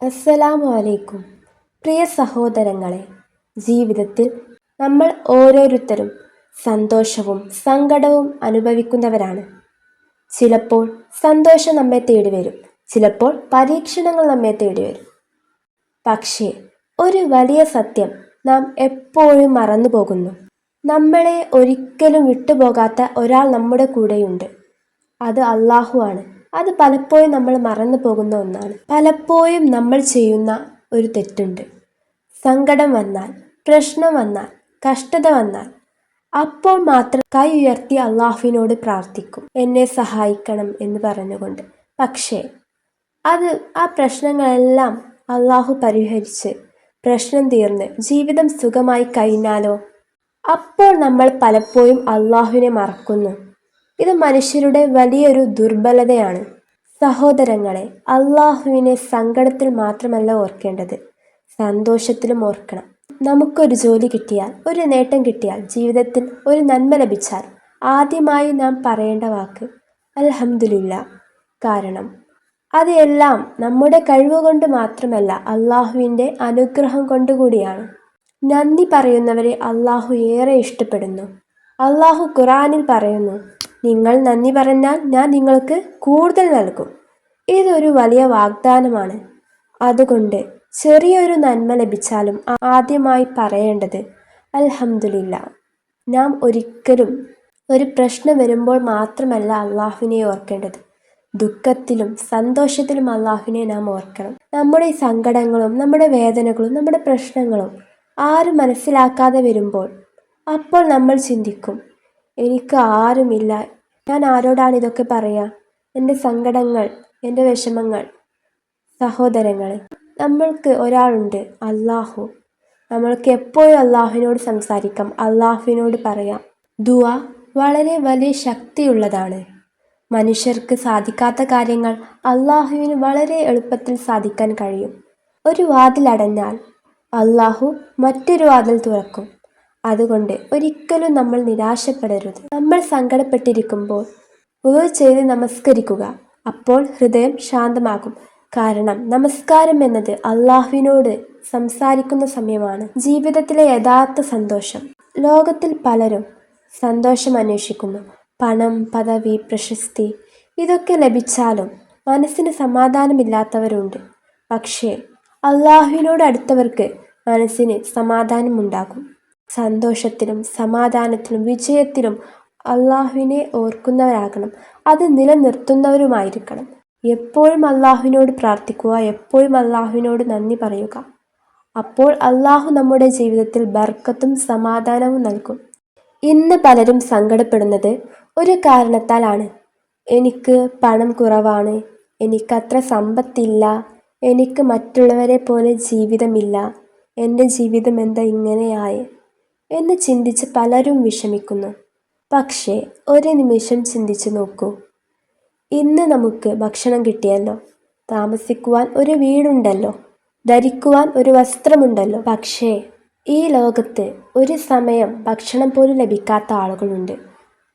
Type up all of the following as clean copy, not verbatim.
അസ്സലാമു അലൈക്കും. പ്രിയ സഹോദരങ്ങളെ, ജീവിതത്തിൽ നമ്മൾ ഓരോരുത്തരും സന്തോഷവും സങ്കടവും അനുഭവിക്കുന്നവരാണ്. ചിലപ്പോൾ സന്തോഷം നമ്മെ തേടി വരും, ചിലപ്പോൾ പരീക്ഷണങ്ങൾ നമ്മെ തേടി വരും. പക്ഷേ ഒരു വലിയ സത്യം നാം എപ്പോഴും മറന്നു പോകുന്നു. നമ്മളെ ഒരിക്കലും വിട്ടുപോകാത്ത ഒരാൾ നമ്മുടെ കൂടെയുണ്ട്. അത് അള്ളാഹു ആണ്. അത് പലപ്പോഴും നമ്മൾ മറന്നു പോകുന്ന ഒന്നാണ്. പലപ്പോഴും നമ്മൾ ചെയ്യുന്ന ഒരു തെറ്റുണ്ട്. സങ്കടം വന്നാൽ, പ്രശ്നം വന്നാൽ, കഷ്ടത വന്നാൽ അപ്പോൾ മാത്രം കൈ ഉയർത്തി അള്ളാഹുവിനോട് പ്രാർത്ഥിക്കും, എന്നെ സഹായിക്കണം എന്ന് പറഞ്ഞുകൊണ്ട്. പക്ഷേ ആ പ്രശ്നങ്ങളെല്ലാം അള്ളാഹു പരിഹരിച്ച് പ്രശ്നം തീർന്ന് ജീവിതം സുഖമായി കഴിഞ്ഞാലോ, അപ്പോൾ നമ്മൾ പലപ്പോഴും അള്ളാഹുവിനെ മറക്കുന്നു. ഇത് മനുഷ്യരുടെ വലിയൊരു ദുർബലതയാണ്. സഹോദരങ്ങളെ, അള്ളാഹുവിനെ സങ്കടത്തിൽ മാത്രമല്ല ഓർക്കേണ്ടത്, സന്തോഷത്തിലും ഓർക്കണം. നമുക്കൊരു ജോലി കിട്ടിയാൽ, ഒരു നേട്ടം കിട്ടിയാൽ, ജീവിതത്തിൽ ഒരു നന്മ ലഭിച്ചാൽ ആദ്യമായി നാം പറയേണ്ട വാക്ക് അൽഹംദുലില്ലാ. കാരണം അതെല്ലാം നമ്മുടെ കഴിവുകൊണ്ട് മാത്രമല്ല, അള്ളാഹുവിൻ്റെ അനുഗ്രഹം കൊണ്ടുകൂടിയാണ്. നന്ദി പറയുന്നവരെ അള്ളാഹു ഏറെ ഇഷ്ടപ്പെടുന്നു. അള്ളാഹു ഖുർആനിൽ പറയുന്നു, നിങ്ങൾ നന്ദി പറഞ്ഞാൽ ഞാൻ നിങ്ങൾക്ക് കൂടുതൽ നൽകും. ഇതൊരു വലിയ വാഗ്ദാനമാണ്. അതുകൊണ്ട് ചെറിയൊരു നന്മ ലഭിച്ചാലും ആദ്യമായി പറയേണ്ടത് അൽഹംദുലില്ലാ. നാം ഒരിക്കലും ഒരു പ്രശ്നം വരുമ്പോൾ മാത്രമല്ല അള്ളാഹുവിനെ ഓർക്കേണ്ടത്, ദുഃഖത്തിലും സന്തോഷത്തിലും അള്ളാഹുവിനെ നാം ഓർക്കണം. നമ്മുടെ സങ്കടങ്ങളും നമ്മുടെ വേദനകളും നമ്മുടെ പ്രശ്നങ്ങളും ആരും മനസ്സിലാക്കാതെ വരുമ്പോൾ അപ്പോൾ നമ്മൾ ചിന്തിക്കും, എനിക്ക് ആരുമില്ല, ഞാൻ ആരോടാണ് ഇതൊക്കെ പറയുക, എൻ്റെ സങ്കടങ്ങൾ, എൻ്റെ വിഷമങ്ങൾ. സഹോദരങ്ങളെ, നമ്മൾക്ക് ഒരാളുണ്ട്, അള്ളാഹു. നമ്മൾക്ക് എപ്പോഴും അള്ളാഹുവിനോട് സംസാരിക്കാം, അള്ളാഹുവിനോട് പറയാം. ദുആ വളരെ വലിയ ശക്തിയുള്ളതാണ്. മനുഷ്യർക്ക് സാധിക്കാത്ത കാര്യങ്ങൾ അള്ളാഹുവിന് വളരെ എളുപ്പത്തിൽ സാധിക്കാൻ കഴിയും. ഒരു വാതിൽ അടഞ്ഞാൽ അള്ളാഹു മറ്റൊരു വാതിൽ തുറക്കും. അതുകൊണ്ട് ഒരിക്കലും നമ്മൾ നിരാശപ്പെടരുത്. നമ്മൾ സങ്കടപ്പെട്ടിരിക്കുമ്പോൾ വുളൂ ചെയ്ത് നമസ്കരിക്കുക. അപ്പോൾ ഹൃദയം ശാന്തമാകും. കാരണം നമസ്കാരം എന്നത് അള്ളാഹുവിനോട് സംസാരിക്കുന്ന സമയമാണ്. ജീവിതത്തിലെ യഥാർത്ഥ സന്തോഷം. ലോകത്തിൽ പലരും സന്തോഷം അന്വേഷിക്കുന്നു. പണം, പദവി, പ്രശസ്തി ഇതൊക്കെ ലഭിച്ചാലും മനസ്സിന് സമാധാനമില്ലാത്തവരുണ്ട്. പക്ഷേ അള്ളാഹുവിനോട് അടുത്തവർക്ക് മനസ്സിന് സമാധാനമുണ്ടാകും. സന്തോഷത്തിലും സമാധാനത്തിലും വിജയത്തിലും അള്ളാഹുവിനെ ഓർക്കുന്നവരാകണം. അത് നിലനിർത്തുന്നവരുമായിരിക്കണം. എപ്പോഴും അള്ളാഹുവിനോട് പ്രാർത്ഥിക്കുക, എപ്പോഴും അള്ളാഹുവിനോട് നന്ദി പറയുക. അപ്പോൾ അള്ളാഹു നമ്മുടെ ജീവിതത്തിൽ ബർക്കത്തും സമാധാനവും നൽകും. ഇന്ന് പലരും സങ്കടപ്പെടുന്നത് ഒരു കാരണത്താലാണ്. എനിക്ക് പണം കുറവാണ്, എനിക്കത്ര സമ്പത്തില്ല, എനിക്ക് മറ്റുള്ളവരെ പോലെ ജീവിതമില്ല, എൻ്റെ ജീവിതം എന്താ ഇങ്ങനെയായി എന്ന് ചിന്തിച്ച് പലരും വിഷമിക്കുന്നു. പക്ഷേ ഒരു നിമിഷം ചിന്തിച്ചു നോക്കൂ. ഇന്ന് നമുക്ക് ഭക്ഷണം കിട്ടിയല്ലോ, താമസിക്കുവാൻ ഒരു വീടുണ്ടല്ലോ, ധരിക്കുവാൻ ഒരു വസ്ത്രമുണ്ടല്ലോ. പക്ഷേ ഈ ലോകത്ത് ഒരു സമയം ഭക്ഷണം പോലും ലഭിക്കാത്ത ആളുകളുണ്ട്,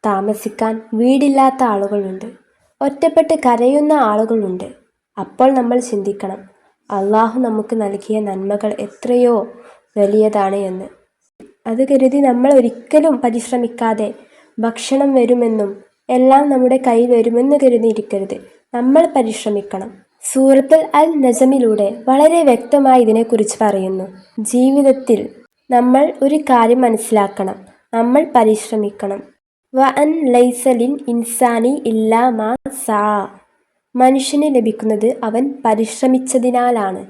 താമസിക്കാൻ വീടില്ലാത്ത ആളുകളുണ്ട്, ഒറ്റപ്പെട്ട് കരയുന്ന ആളുകളുണ്ട്. അപ്പോൾ നമ്മൾ ചിന്തിക്കണം, അള്ളാഹു നമുക്ക് നൽകിയ നന്മകൾ എത്രയോ വലിയതാണ് എന്ന്. അത് കരുതി നമ്മൾ ഒരിക്കലും പരിശ്രമിക്കാതെ ഭക്ഷണം വരുമെന്നും എല്ലാം നമ്മുടെ കയ്യിൽ വരുമെന്ന് കരുതിയിരിക്കരുത്. നമ്മൾ പരിശ്രമിക്കണം. സൂറത്തുൽ അൽ നജമിലൂടെ വളരെ വ്യക്തമായി ഇതിനെക്കുറിച്ച് പറയുന്നു. ജീവിതത്തിൽ നമ്മൾ ഒരു കാര്യം മനസ്സിലാക്കണം, നമ്മൾ പരിശ്രമിക്കണം. വ അൻ ലൈസ ലിൽ ഇൻസാനി ഇല്ലാ മാ സഅ. മനുഷ്യന് ലഭിക്കുന്നത് അവൻ പരിശ്രമിച്ചതിനാലാണ്.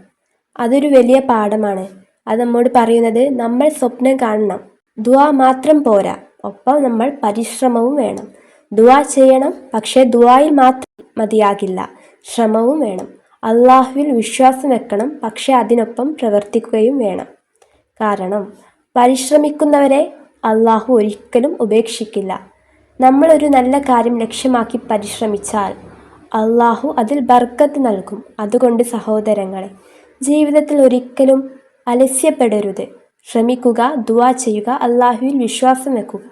അതൊരു വലിയ പാഠമാണ്. അത് നമ്മോട് പറയുന്നത് നമ്മൾ സ്വപ്നം കാണണം, ദുആ മാത്രം പോരാ, ഒപ്പം നമ്മൾ പരിശ്രമവും വേണം. ദുആ ചെയ്യണം, പക്ഷേ ദുആയിൽ മാത്രം മതിയാകില്ല, ശ്രമവും വേണം. അള്ളാഹുവിൽ വിശ്വാസം വെക്കണം, പക്ഷേ അതിനൊപ്പം പ്രവർത്തിക്കുകയും വേണം. കാരണം പരിശ്രമിക്കുന്നവരെ അള്ളാഹു ഒരിക്കലും ഉപേക്ഷിക്കില്ല. നമ്മളൊരു നല്ല കാര്യം ലക്ഷ്യമാക്കി പരിശ്രമിച്ചാൽ അള്ളാഹു അതിൽ ബർക്കത്ത് നൽകും. അതുകൊണ്ട് സഹോദരങ്ങളെ, ജീവിതത്തിൽ ഒരിക്കലും അലസ്യപ്പെടരുത്. ശ്രമിക്കുക, ദുആ ചെയ്യുക, അള്ളാഹുവിൽ വിശ്വാസം വെക്കുക.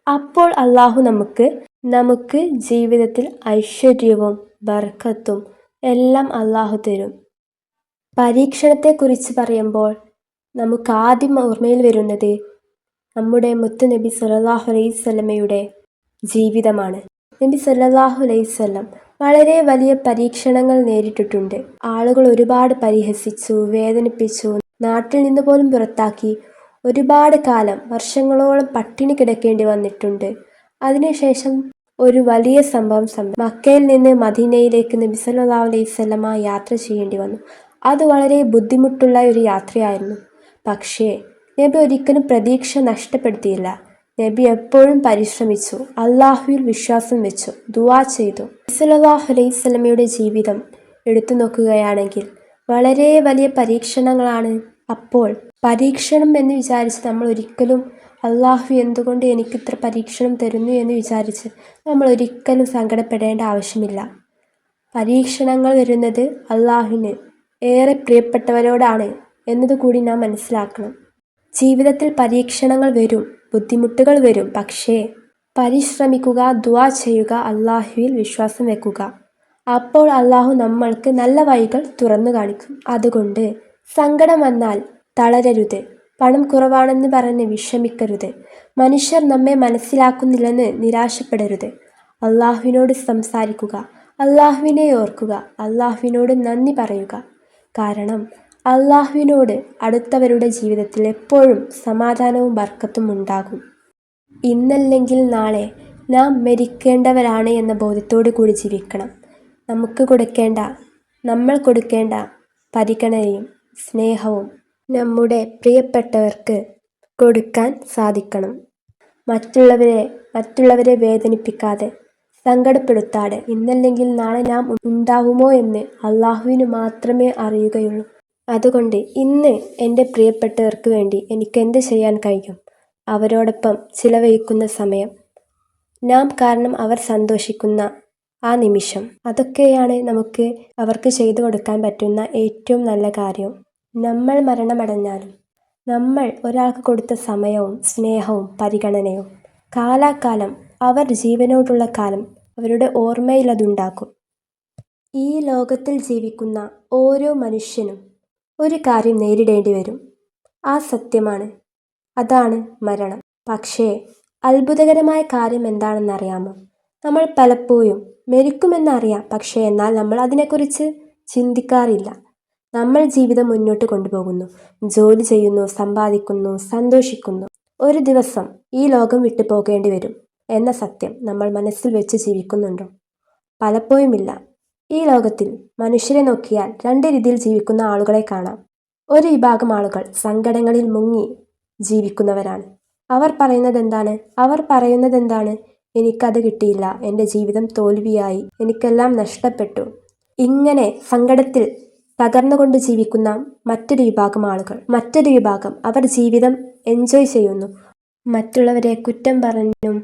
അപ്പോൾ അള്ളാഹു നമുക്ക് ജീവിതത്തിൽ ഐശ്വര്യവും ബർക്കത്തും എല്ലാം അള്ളാഹു തരും. പരീക്ഷണത്തെക്കുറിച്ച് പറയുമ്പോൾ നമുക്ക് ആദ്യം ഓർമ്മയിൽ വരുന്നത് നമ്മുടെ മുത്തുനബി സല്ലല്ലാഹു അലൈഹി വസല്ലമയുടെ ജീവിതമാണ്. നബി സല്ലല്ലാഹു അലൈഹി വസല്ലം വളരെ വലിയ പരീക്ഷണങ്ങൾ നേരിട്ടിട്ടുണ്ട്. ആളുകൾ ഒരുപാട് പരിഹസിച്ചു, വേദനിപ്പിച്ചു, നാട്ടിൽ നിന്ന് പോലും പുറത്താക്കി, ഒരുപാട് കാലം വർഷങ്ങളോളം പട്ടിണി കിടക്കേണ്ടി വന്നിട്ടുണ്ട്. അതിനുശേഷം ഒരു വലിയ സംഭവം മക്കയിൽ നിന്ന് മദീനയിലേക്ക് നബി സല്ലല്ലാഹു അലൈഹി വസല്ലമ യാത്ര ചെയ്യേണ്ടി വന്നു. അത് വളരെ ബുദ്ധിമുട്ടുള്ള ഒരു യാത്രയായിരുന്നു. പക്ഷേ നബി ഒരിക്കലും പ്രതീക്ഷ നഷ്ടപ്പെടുത്തിയില്ല. നബി എപ്പോഴും പരിശ്രമിച്ചു, അള്ളാഹുവിൽ വിശ്വാസം വെച്ചു, ദുആ ചെയ്തു. നബി സല്ലല്ലാഹു അലൈഹി വസല്ലമയുടെ ജീവിതം എടുത്തു നോക്കുകയാണെങ്കിൽ വളരെ വലിയ പരീക്ഷണങ്ങളാണ്. അപ്പോൾ പരീക്ഷണം എന്ന് വിചാരിച്ച് നമ്മൾ ഒരിക്കലും അള്ളാഹു എന്തുകൊണ്ട് എനിക്കിത്ര പരീക്ഷണം തരുന്നു എന്ന് വിചാരിച്ച് നമ്മൾ ഒരിക്കലും സങ്കടപ്പെടേണ്ട ആവശ്യമില്ല. പരീക്ഷണങ്ങൾ വരുന്നത് അള്ളാഹുവിന് ഏറെ പ്രിയപ്പെട്ടവരോടാണ് എന്നതുകൂടി നാം മനസ്സിലാക്കണം. ജീവിതത്തിൽ പരീക്ഷണങ്ങൾ വരും, ബുദ്ധിമുട്ടുകൾ വരും. പക്ഷേ പരിശ്രമിക്കുക, ദുആ ചെയ്യുക, അള്ളാഹുവിൽ വിശ്വാസം വെക്കുക. അപ്പോൾ അള്ളാഹു നമ്മൾക്ക് നല്ല വഴികൾ തുറന്നു കാണിക്കും. അതുകൊണ്ട് സങ്കടം വന്നാൽ തളരരുത്. പണം കുറവാണെന്ന് പറഞ്ഞ് വിഷമിക്കരുത്. മനുഷ്യർ നമ്മെ മനസ്സിലാക്കുന്നില്ലെന്ന് നിരാശപ്പെടരുത്. അള്ളാഹുവിനോട് സംസാരിക്കുക, അള്ളാഹുവിനെ ഓർക്കുക, അള്ളാഹുവിനോട് നന്ദി പറയുക. കാരണം അള്ളാഹുവിനോട് അടുത്തവരുടെ ജീവിതത്തിൽ എപ്പോഴും സമാധാനവും ബർക്കത്തും ഉണ്ടാകും. ഇന്നല്ലെങ്കിൽ നാളെ നാം മരിക്കേണ്ടവരാണ് എന്ന ബോധത്തോടു കൂടി ജീവിക്കണം. നമ്മൾ കൊടുക്കേണ്ട പരിഗണനയും സ്നേഹവും നമ്മുടെ പ്രിയപ്പെട്ടവർക്ക് കൊടുക്കാൻ സാധിക്കണം. മറ്റുള്ളവരെ വേദനിപ്പിക്കാതെ, സങ്കടപ്പെടുത്താതെ. ഇന്നല്ലെങ്കിൽ നാളെ നാം ഉണ്ടാവുമോ എന്ന് അള്ളാഹുവിന് മാത്രമേ അറിയുകയുള്ളൂ. അതുകൊണ്ട് ഇന്ന് എൻ്റെ പ്രിയപ്പെട്ടവർക്ക് വേണ്ടി എനിക്ക് എന്ത് ചെയ്യാൻ കഴിയും? അവരോടൊപ്പം ചിലവഴിക്കുന്ന സമയം, നാം കാരണം അവർ സന്തോഷിക്കുന്ന ആ നിമിഷം, അതൊക്കെയാണ് നമുക്ക് അവർക്ക് ചെയ്തു കൊടുക്കാൻ പറ്റുന്ന ഏറ്റവും നല്ല കാര്യം. നമ്മൾ മരണമടഞ്ഞാലും നമ്മൾ ഒരാൾക്ക് കൊടുത്ത സമയവും സ്നേഹവും പരിഗണനയും കാലാകാലം, അവർ ജീവനോടുള്ള കാലം അവരുടെ ഓർമ്മയിൽ അതുണ്ടാക്കും. ഈ ലോകത്തിൽ ജീവിക്കുന്ന ഓരോ മനുഷ്യനും ഒരു കാര്യം നേരിടേണ്ടി വരും. ആ സത്യമാണ്, അതാണ് മരണം. പക്ഷേ അത്ഭുതകരമായ കാര്യം എന്താണെന്നറിയാമോ? നമ്മൾ പലപ്പോഴും മരിക്കുമെന്നറിയാം, പക്ഷേ എന്നാൽ നമ്മൾ അതിനെക്കുറിച്ച് ചിന്തിക്കാറില്ല. നമ്മൾ ജീവിതം മുന്നോട്ട് കൊണ്ടുപോകുന്നു, ജോലി ചെയ്യുന്നു, സമ്പാദിക്കുന്നു, സന്തോഷിക്കുന്നു. ഒരു ദിവസം ഈ ലോകം വിട്ടു പോകേണ്ടി വരും എന്ന സത്യം നമ്മൾ മനസ്സിൽ വെച്ച് ജീവിക്കുന്നുണ്ടോ? പലപ്പോഴുമില്ല. ഈ ലോകത്തിൽ മനുഷ്യരെ നോക്കിയാൽ രണ്ട് രീതിയിൽ ജീവിക്കുന്ന ആളുകളെ കാണാം. ഒരു വിഭാഗം ആളുകൾ സങ്കടങ്ങളിൽ മുങ്ങി ജീവിക്കുന്നവരാണ്. അവർ പറയുന്നത് എന്താണ്? എനിക്കത് കിട്ടിയില്ല, എൻ്റെ ജീവിതം തോൽവിയായി, എനിക്കെല്ലാം നഷ്ടപ്പെട്ടു. ഇങ്ങനെ സങ്കടത്തിൽ തകർന്നുകൊണ്ട് ജീവിക്കുന്ന മറ്റൊരു വിഭാഗം ആളുകൾ. മറ്റൊരു വിഭാഗം അവർ ജീവിതം എൻജോയ് ചെയ്യുന്നു. മറ്റുള്ളവരെ കുറ്റം പറഞ്ഞും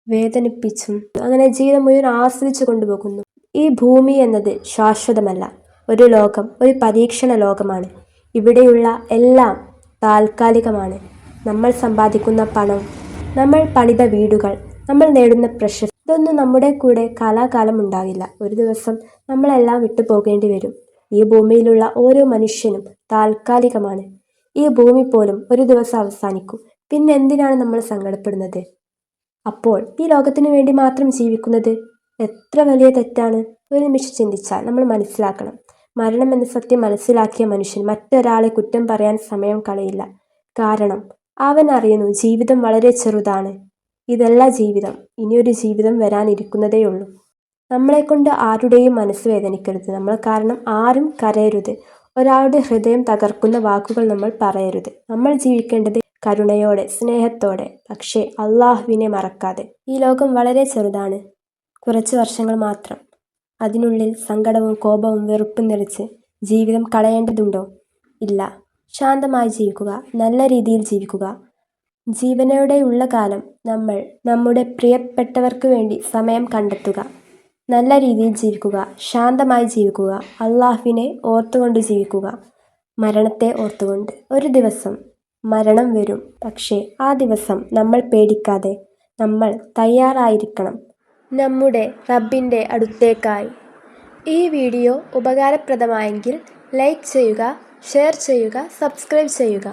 വേദനിപ്പിച്ചും അങ്ങനെ ജീവിതം മുഴുവൻ ആസ്വദിച്ചു കൊണ്ടുപോകുന്നു. ഈ ഭൂമി എന്നത് ശാശ്വതമല്ല. ഒരു ലോകം, ഒരു പരീക്ഷണ ലോകമാണ്. ഇവിടെയുള്ള എല്ലാം താൽക്കാലികമാണ്. നമ്മൾ സമ്പാദിക്കുന്ന പണം, നമ്മൾ പണിത വീടുകൾ, നമ്മൾ നേടുന്ന പ്രശസ്തി, ഇതൊന്നും നമ്മുടെ കൂടെ കാലാകാലം ഉണ്ടാകില്ല. ഒരു ദിവസം നമ്മളെല്ലാം വിട്ടു പോകേണ്ടി വരും. ഈ ഭൂമിയിലുള്ള ഓരോ മനുഷ്യനും താൽക്കാലികമാണ്. ഈ ഭൂമി പോലും ഒരു ദിവസം അവസാനിക്കും. പിന്നെ എന്തിനാണ് നമ്മൾ സങ്കടപ്പെടുന്നത്? അപ്പോൾ ഈ ലോകത്തിനു വേണ്ടി മാത്രം ജീവിക്കുന്നത് എത്ര വലിയ തെറ്റാണ്. ഒരു നിമിഷം ചിന്തിച്ചാൽ നമ്മൾ മനസ്സിലാക്കണം. മരണം എന്ന സത്യം മനസ്സിലാക്കിയ മനുഷ്യൻ മറ്റൊരാളെ കുറ്റം പറയാൻ സമയം കളയില്ല. കാരണം അവൻ അറിയുന്നു ജീവിതം വളരെ ചെറുതാണ്. ഇതല്ല ജീവിതം, ഇനിയൊരു ജീവിതം വരാനിരിക്കുന്നതേയുള്ളൂ. നമ്മളെക്കൊണ്ട് ആരുടെയും മനസ്സ് വേദനിക്കരുത്. നമ്മൾ കാരണം ആരും കരയരുത്. ഒരാളുടെ ഹൃദയം തകർക്കുന്ന വാക്കുകൾ നമ്മൾ പറയരുത്. നമ്മൾ ജീവിക്കേണ്ടത് കരുണയോടെ, സ്നേഹത്തോടെ, പക്ഷേ അള്ളാഹുവിനെ മറക്കാതെ. ഈ ലോകം വളരെ ചെറുതാണ്, കുറച്ച് വർഷങ്ങൾ മാത്രം. അതിനുള്ളിൽ സങ്കടവും കോപവും വെറുപ്പും നിറച്ച് ജീവിതം കളയേണ്ടതുണ്ടോ? ഇല്ല. ശാന്തമായി ജീവിക്കുക, നല്ല രീതിയിൽ ജീവിക്കുക. ജീവനോടെയുള്ള കാലം നമ്മൾ നമ്മുടെ പ്രിയപ്പെട്ടവർക്ക് വേണ്ടി സമയം കണ്ടെത്തുക. നല്ല രീതിയിൽ ജീവിക്കുക, ശാന്തമായി ജീവിക്കുക, അള്ളാഹുവിനെ ഓർത്തുകൊണ്ട് ജീവിക്കുക, മരണത്തെ ഓർത്തുകൊണ്ട്. ഒരു ദിവസം മരണം വരും. പക്ഷേ ആ ദിവസം നമ്മൾ പേടിക്കാതെ നമ്മൾ തയ്യാറായിരിക്കണം നമ്മുടെ റബ്ബിൻ്റെ അടുത്തേക്കായി. ഈ വീഡിയോ ഉപകാരപ്രദമായെങ്കിൽ ലൈക്ക് ചെയ്യുക, ഷെയർ ചെയ്യുക, സബ്സ്ക്രൈബ് ചെയ്യുക.